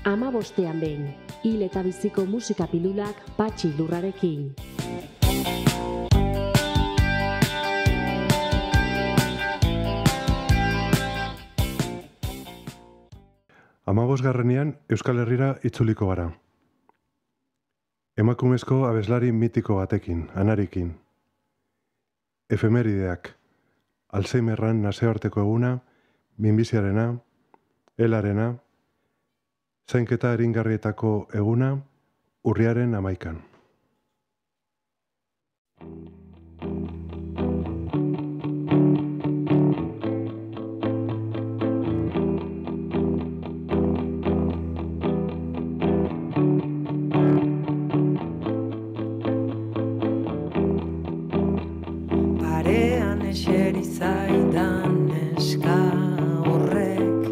Hamabostean behin, hil eta biziko musika pilulak Patxi Lurrarekin. Hamabosgarrenean Euskal Herrira itzuliko gara. Emakumezko abeslari mitiko batekin, Anarekin. Efemerideak, Alzheimerran nazioarteko eguna, minbiziarena, helarena, zainketa eringarrietako eguna, urriaren 11. Parean eseri zaidan neska horrek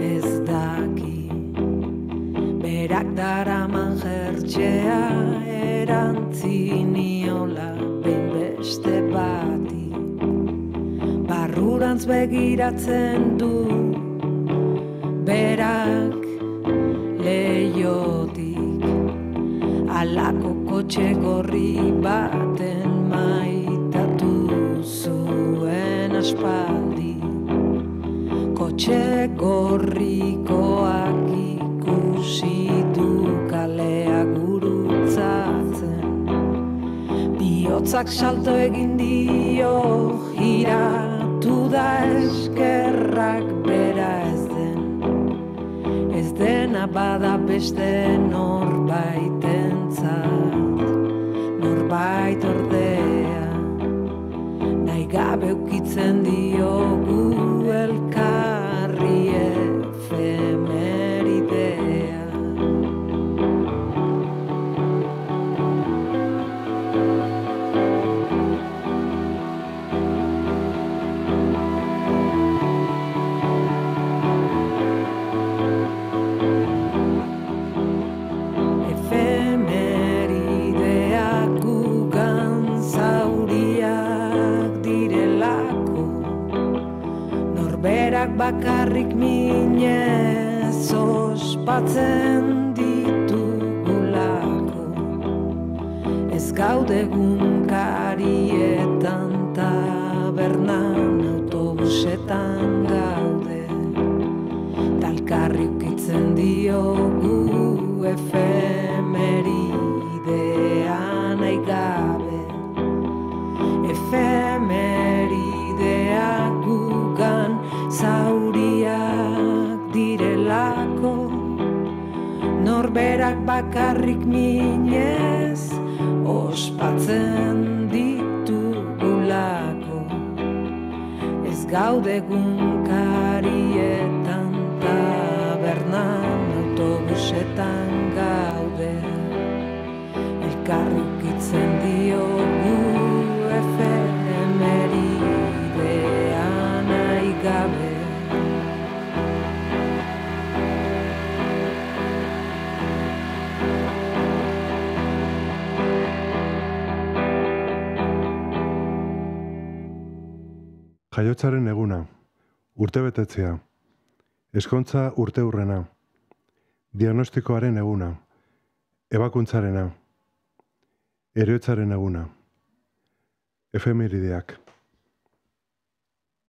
ez daki, berak daraman jertxea erantzi niola behin beste bati. Barrurantz begiratzen du berak leiotik, alako kotxe gorri baten maitatu zuen aspaldi. Kotxe gorrikoak ikusi du kalea gurutzatzen, bihotzak salto egin dio, giratu da eskerrak bera ez dena bada beste norbaitentzat, norbait ordea, nahi gabe ukitzen diogu elkarri efemeridea. Berak bakarrik minez ospatzen ditugulako, ez gaude gunkarietan, tabernan, autobusetan gaude, talkarri ukitzen diogu efemeridea nahi gabe. Efemerideak gugan zauriak direlako, norberak bakarrik minez ospatzen ditugulako, ez gaude gunkarietan, tabernan, autobusetan gaude, elkarri ukitzen diogu efemeridea nahi gabe. Jaiotzaren eguna, urtebetetzea, ezkontza urteurrena, diagnostikoaren eguna, ebakuntzarena, heriotzaren eguna, efemerideak.